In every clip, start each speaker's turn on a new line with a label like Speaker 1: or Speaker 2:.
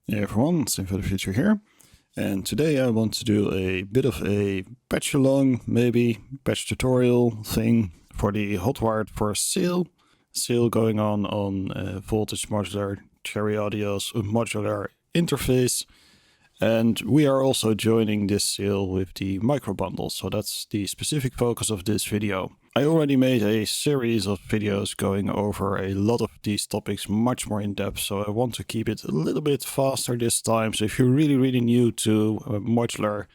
Speaker 1: Hey everyone, Sim for the Future here, and today I want to do a bit of a patch along, maybe patch tutorial thing for the Hotwired for sale going on Voltage Modular Cherry Audio's modular interface, and we are also joining this sale with the micro bundle, so that's the specific focus of this video. I already made a series of videos going over a lot of these topics much more in depth, so I want to keep it a little bit faster this time. So if you're really new to modular,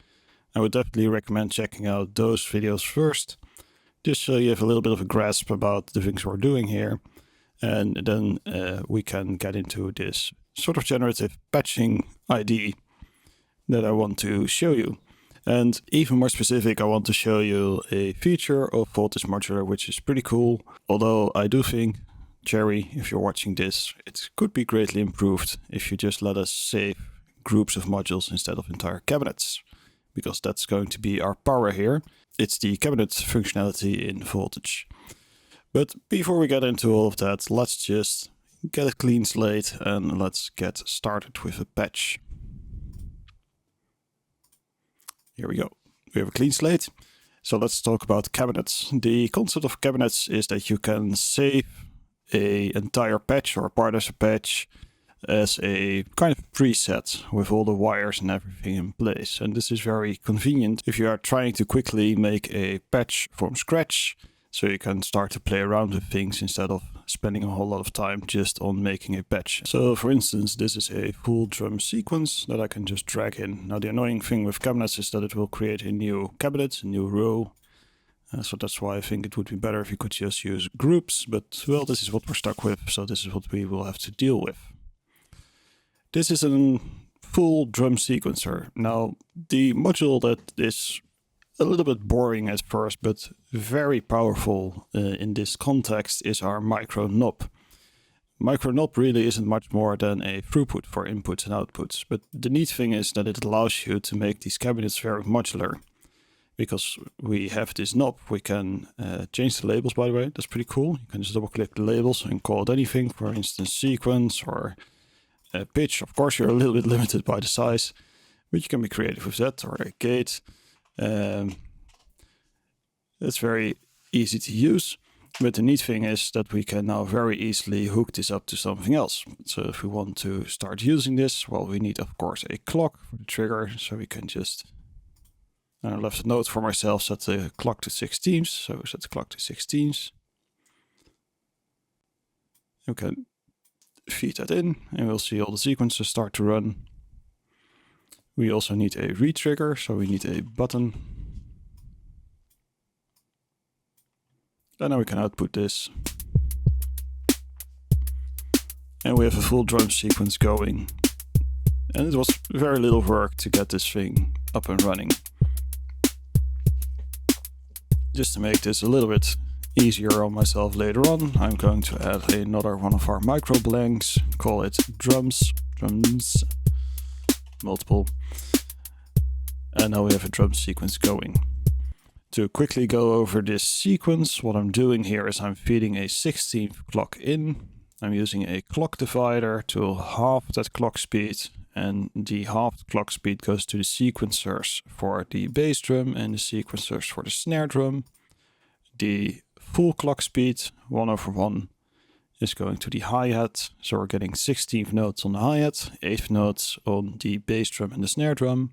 Speaker 1: I would definitely recommend checking out those videos first, just so you have a little bit of a grasp about the things we're doing here. And then we can get into this sort of generative patching ID that I want to show you. And even more specific, I want to show you a feature of Voltage Modular, which is pretty cool. Although I do think, Cherry, if you're watching this, it could be greatly improved if you just let us save groups of modules instead of entire cabinets, because that's going to be our power here. It's the cabinet functionality in Voltage. But before we get into all of that, let's just get a clean slate and let's get started with a patch. Here we go. We have a clean slate. So let's talk about cabinets. The concept of cabinets is that you can save an entire patch or part of a patch as a kind of preset with all the wires and everything in place. And this is very convenient if you are trying to quickly make a patch from scratch, so you can start to play around with things instead of spending a whole lot of time just on making a patch. So for instance, this is a full drum sequence that I can just drag in. Now the annoying thing with cabinets is that it will create a new cabinet, a new row. So that's why I think it would be better if you could just use groups, but well, this is what we're stuck with, so this is what we will have to deal with. This is a full drum sequencer. Now the module that is a little bit boring at first, but very powerful in this context is our micro knob. Micro knob really isn't much more than a throughput for inputs and outputs, but the neat thing is that it allows you to make these cabinets very modular. Because we have this knob, we can change the labels, by the way. That's pretty cool. You can just double click the labels and call it anything, for instance sequence or pitch. Of course you're a little bit limited by the size, but you can be creative with that, or a gate. It's very easy to use, but the neat thing is that we can now very easily hook this up to something else. So if we want to start using this, well, we need of course a clock for the trigger, so we can just, I left a note for myself, set the clock to 16s, so set the clock to 16s. We can feed that in and we'll see all the sequences start to run. We also need a retrigger, so we need a button. And now we can output this. And we have a full drum sequence going. And it was very little work to get this thing up and running. Just to make this a little bit easier on myself later on, I'm going to add another one of our micro blanks, call it drums, multiple. And now we have a drum sequence going. To quickly go over this sequence, what I'm doing here is I'm feeding a 16th clock in. I'm using a clock divider to half that clock speed, and the halved clock speed goes to the sequencers for the bass drum and the sequencers for the snare drum. The full clock speed, 1/1, is going to the hi-hat, so we're getting 16th notes on the hi-hat, 8th notes on the bass drum and the snare drum.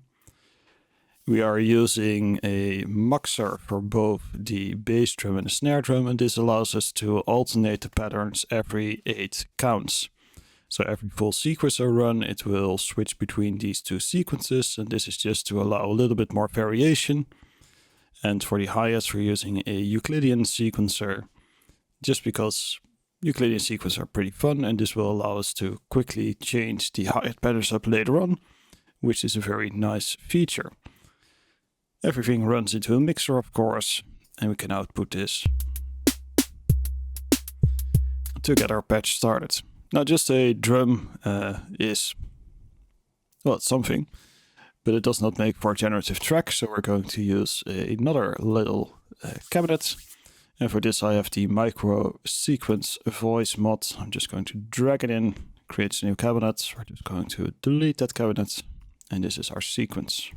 Speaker 1: We are using a muxer for both the bass drum and the snare drum, and this allows us to alternate the patterns every 8 counts. So every full sequencer run, it will switch between these two sequences, and this is just to allow a little bit more variation. And for the hi-hats, we're using a Euclidean sequencer, just because Euclidean sequences are pretty fun, and this will allow us to quickly change the hi-hat patterns up later on, which is a very nice feature. Everything runs into a mixer, of course, and we can output this to get our patch started. Now, just a drum is, well, it's something, but it does not make for a generative track, so we're going to use another little cabinet. And for this I have the micro sequence voice mod. I'm just going to drag it in, creates a new cabinet. We're just going to delete that cabinet, and this is our sequence.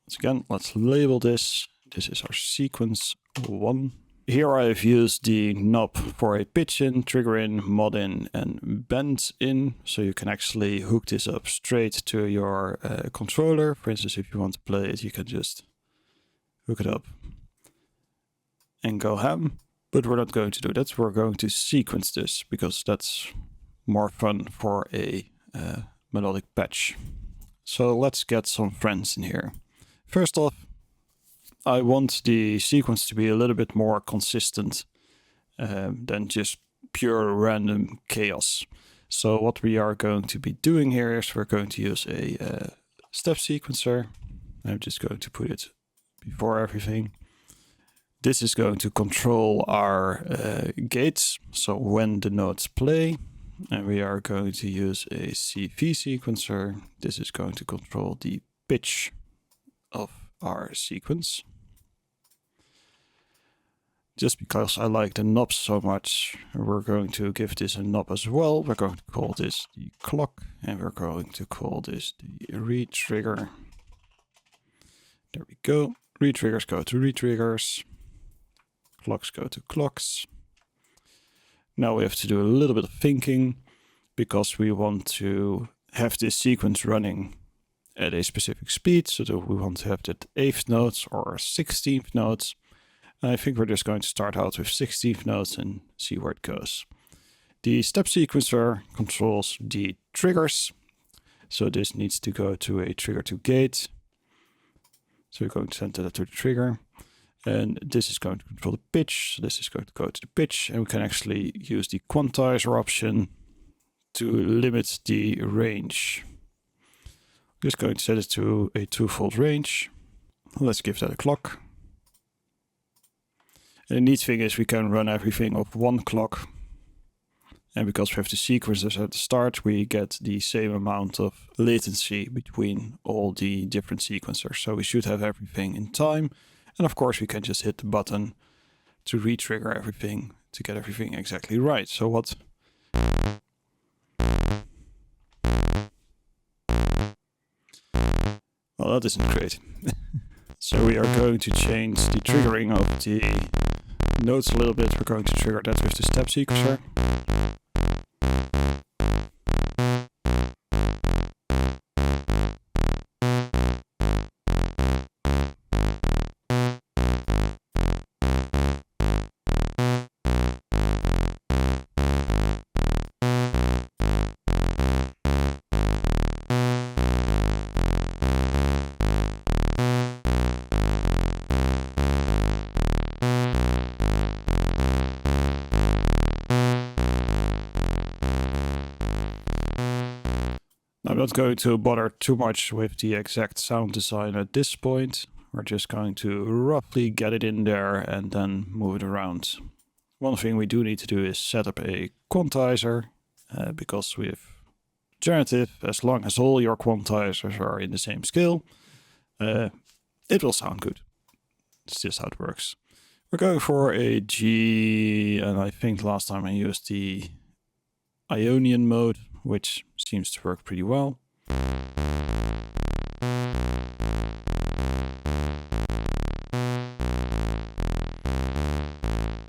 Speaker 1: Once again, let's label this. This is our sequence 1. Here I have used the knob for a pitch in, trigger in, mod in, and bend in. So you can actually hook this up straight to your controller. For instance, if you want to play it, you can just hook it up and go ham. But we're not going to do that. We're going to sequence this because that's more fun for a melodic patch. So let's get some friends in here. First off, I want the sequence to be a little bit more consistent than just pure random chaos. So what we are going to be doing here is we're going to use a step sequencer. I'm just going to put it before everything. This is going to control our gates, so when the notes play. And we are going to use a CV sequencer. This is going to control the pitch of our sequence. Just because I like the knobs so much, we're going to give this a knob as well. We're going to call this the clock, and we're going to call this the retrigger. There we go. Retriggers go to retriggers. Clocks go to clocks. Now we have to do a little bit of thinking because we want to have this sequence running at a specific speed. So that we want to have that 8th notes or 16th notes. I think we're just going to start out with 16th notes and see where it goes. The step sequencer controls the triggers. So this needs to go to a trigger to gate. So we're going to send that to the trigger. And this is going to control the pitch. So this is going to go to the pitch. And we can actually use the quantizer option to limit the range. I'm just going to set it to a 2-fold range. Let's give that a clock. And the neat thing is we can run everything off one clock. And because we have the sequencers at the start, we get the same amount of latency between all the different sequencers. So we should have everything in time. And of course, we can just hit the button to re-trigger everything to get everything exactly right. So what... Well, that isn't great. So we are going to change the triggering of the notes a little bit. We're going to trigger that with the step sequencer. I'm not going to bother too much with the exact sound design at this point. We're just going to roughly get it in there and then move it around. One thing we do need to do is set up a quantizer because with generative, as long as all your quantizers are in the same scale, it will sound good. It's just how it works. We're going for a G, and I think last time I used the Ionian mode, which seems to work pretty well.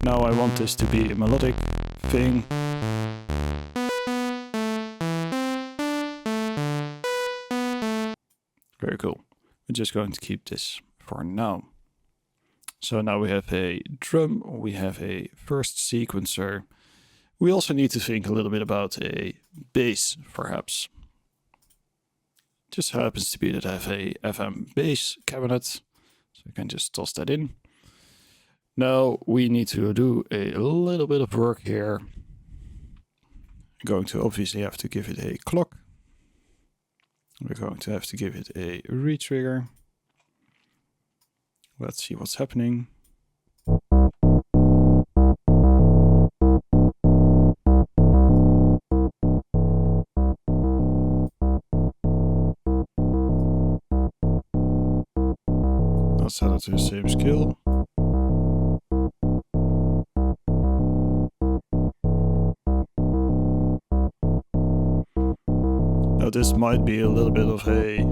Speaker 1: Now I want this to be a melodic thing. Very cool. We're just going to keep this for now. So now we have a drum, we have a first sequencer. We also need to think a little bit about a bass, perhaps. Just happens to be that I have a FM bass cabinet, so I can just toss that in. Now we need to do a little bit of work here. I'm going to obviously have to give it a clock. We're going to have to give it a retrigger. Let's see what's happening. I'll set it to the same scale. So this might be a little bit of a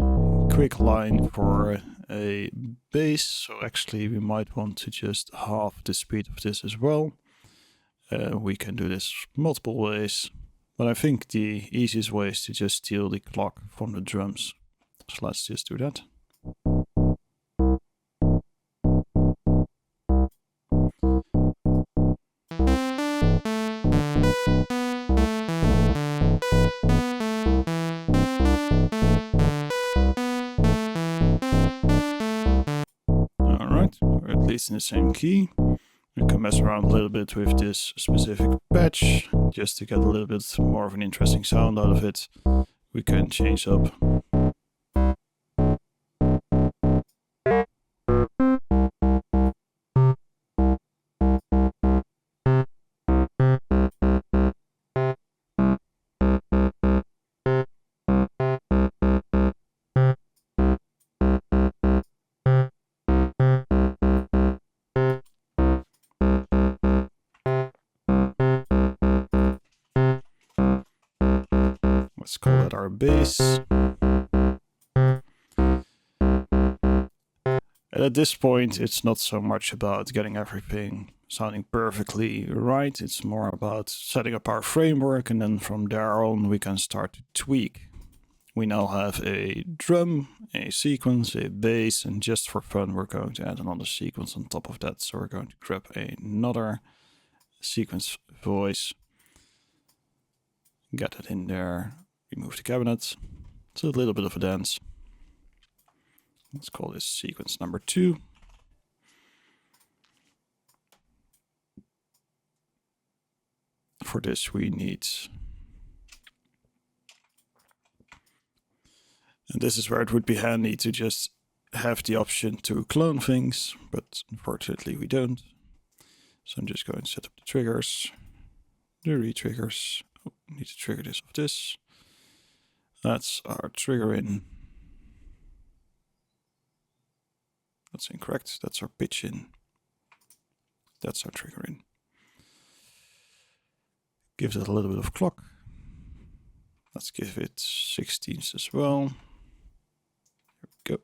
Speaker 1: quick line for a bass. So actually we might want to just halve the speed of this as well. We can do this multiple ways, but I think the easiest way is to just steal the clock from the drums. So let's just do that. Alright, or at least in the same key. We can mess around a little bit with this specific patch, just to get a little bit more of an interesting sound out of it. We can change up. Let's call that our bass. And at this point, it's not so much about getting everything sounding perfectly right. It's more about setting up our framework, and then from there on, we can start to tweak. We now have a drum, a sequence, a bass, and just for fun, we're going to add another sequence on top of that. So we're going to grab another sequence voice, get it in there, remove the cabinet. It's a little bit of a dance. Let's call this sequence number 2. For this we need, and this is where it would be handy to just have the option to clone things, but unfortunately we don't. So I'm just going to set up the triggers, the re-triggers. Oh, need to trigger this of this. That's our trigger in. That's incorrect. That's our pitch in. That's our trigger in. Gives it a little bit of clock. Let's give it 16ths as well. Here we go.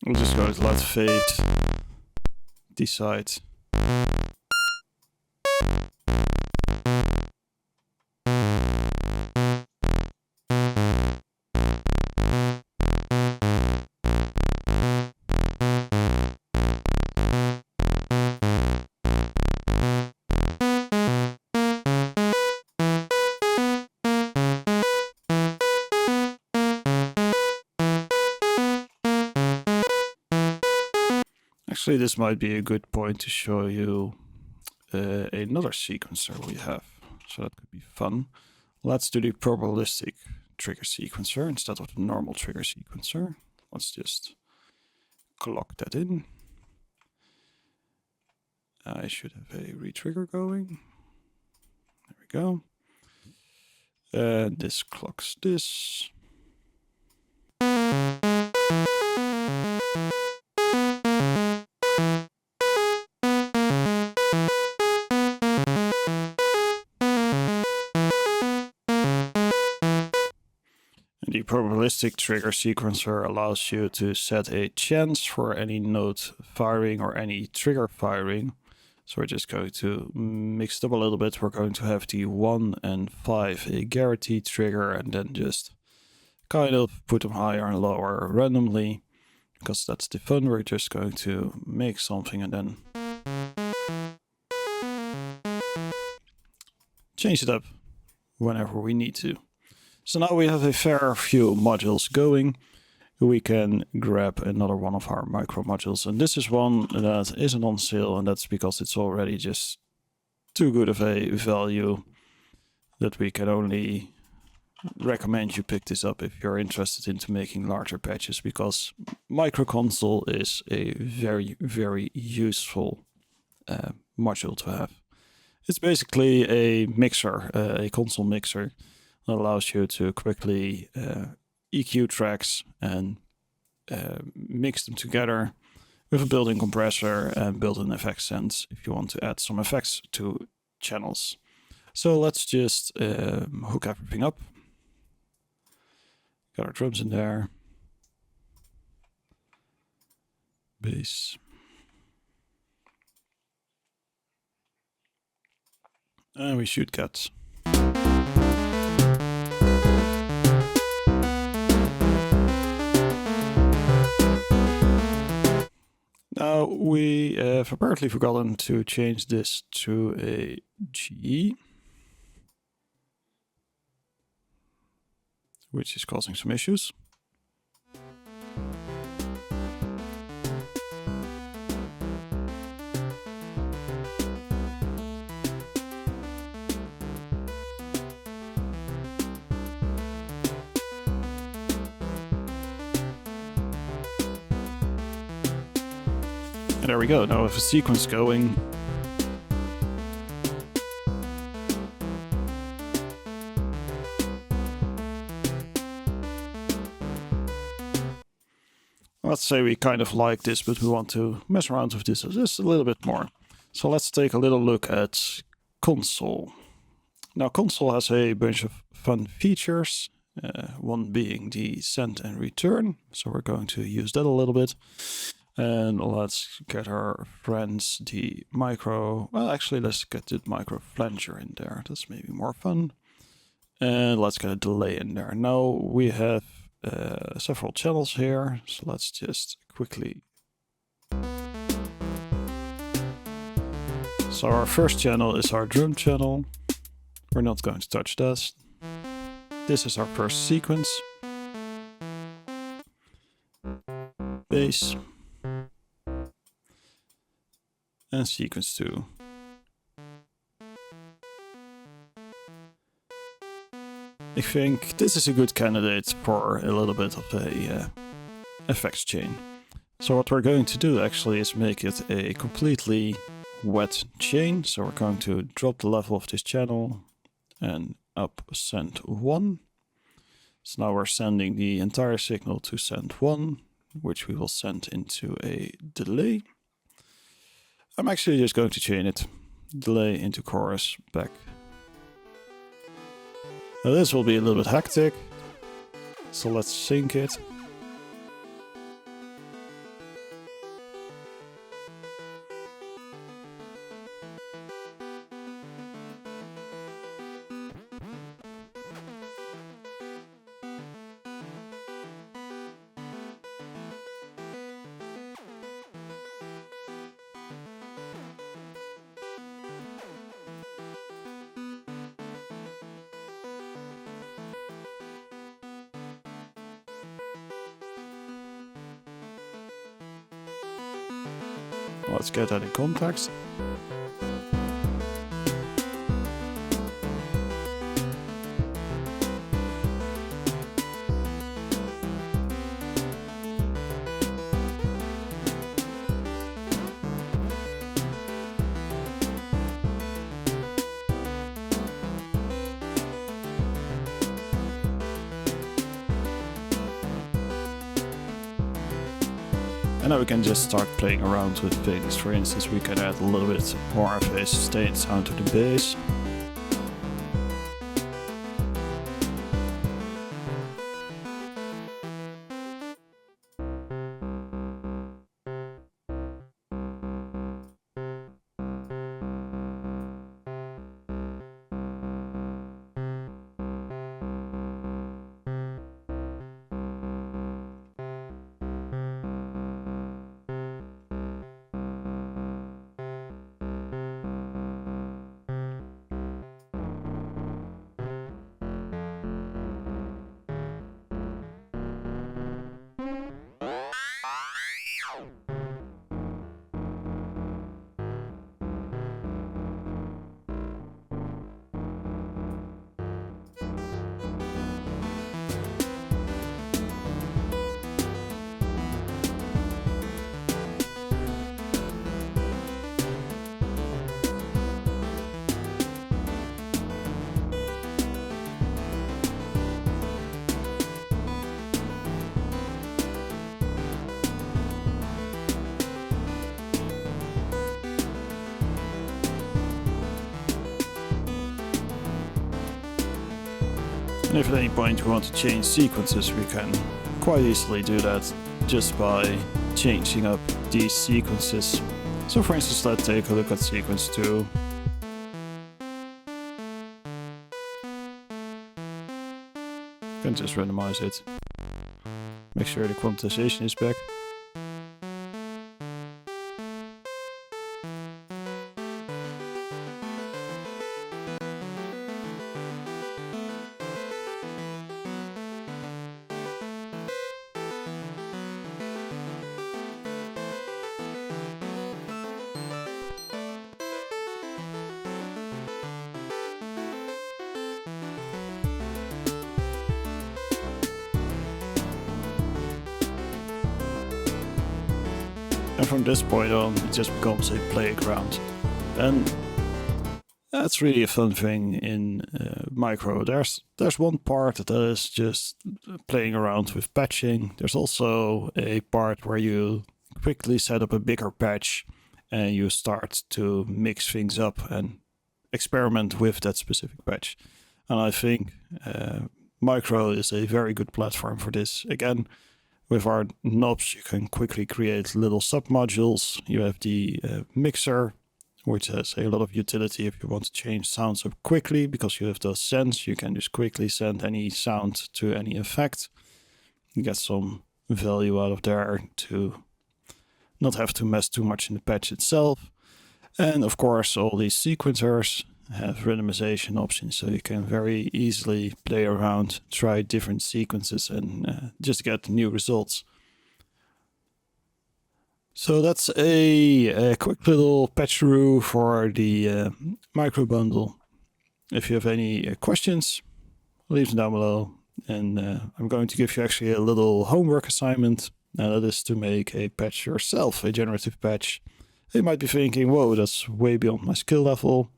Speaker 1: We'll just go to let fade decide. Actually, this might be a good point to show you another sequencer we have. So that could be fun. Let's do the probabilistic trigger sequencer instead of the normal trigger sequencer. Let's just clock that in. I should have a re-trigger going. There we go. This clocks this. The probabilistic trigger sequencer allows you to set a chance for any note firing or any trigger firing. So we're just going to mix it up a little bit. We're going to have the 1 and 5 a guaranteed trigger, and then just kind of put them higher and lower randomly, because that's the fun. We're just going to make something and then change it up whenever we need to. So now we have a fair few modules going. We can grab another one of our micro modules, and this is one that isn't on sale, and that's because it's already just too good of a value that we can only recommend you pick this up if you're interested into making larger patches, because Micro Console is a very, very useful module to have. It's basically a mixer, a console mixer that allows you to quickly EQ tracks and mix them together with a built-in compressor and built-in effect sense if you want to add some effects to channels. So let's just hook everything up. Got our drums in there. Bass. And we should get now we have apparently forgotten to change this to a G, which is causing some issues. And there we go. Now with a sequence going, let's say we kind of like this, but we want to mess around with this just a little bit more. So let's take a little look at Console. Now Console has a bunch of fun features, one being the send and return. So we're going to use that a little bit. And let's get our friends the micro, well actually let's get the micro flanger in there, that's maybe more fun. And let's get a delay in there. Now we have several channels here, so let's just quickly. So our first channel is our drum channel, we're not going to touch this. This is our first sequence. Bass. And sequence 2. I think this is a good candidate for a little bit of a effects chain. So what we're going to do actually is make it a completely wet chain. So we're going to drop the level of this channel and up send 1. So now we're sending the entire signal to send 1, which we will send into a delay. I'm actually just going to chain it. Delay into chorus, back. Now this will be a little bit hectic, so let's sync it. Let's get that in context. And now we can just start playing around with things. For instance, we can add a little bit more of a sustained sound to the bass. And if at any point we want to change sequences, we can quite easily do that just by changing up these sequences. So for instance, let's take a look at sequence 2. You can just randomize it. Make sure the quantization is back. And from this point on, it just becomes a playground. And that's really a fun thing in Micro. There's one part that is just playing around with patching. There's also a part where you quickly set up a bigger patch and you start to mix things up and experiment with that specific patch. And I think Micro is a very good platform for this. Again, with our knobs, you can quickly create little submodules. You have the mixer, which has a lot of utility if you want to change sounds up quickly, because you have those sends. You can just quickly send any sound to any effect. You get some value out of there to not have to mess too much in the patch itself. And of course, all these sequencers have randomization options, so you can very easily play around, try different sequences, and just get new results. So that's a quick little patch-through for the Micro bundle. If you have any questions, leave them down below. And I'm going to give you actually a little homework assignment. Now that is to make a patch yourself, a generative patch. You might be thinking, whoa, that's way beyond my skill level.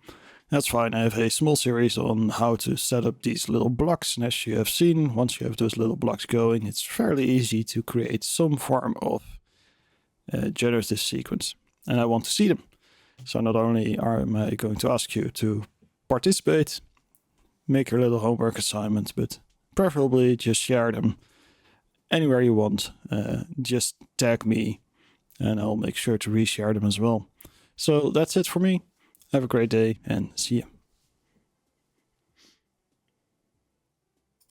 Speaker 1: That's fine. I have a small series on how to set up these little blocks. And as you have seen, once you have those little blocks going, it's fairly easy to create some form of generative sequence. And I want to see them. So not only am I going to ask you to participate, make your little homework assignment, but preferably just share them anywhere you want. Just tag me and I'll make sure to reshare them as well. So that's it for me. Have a great day and see you.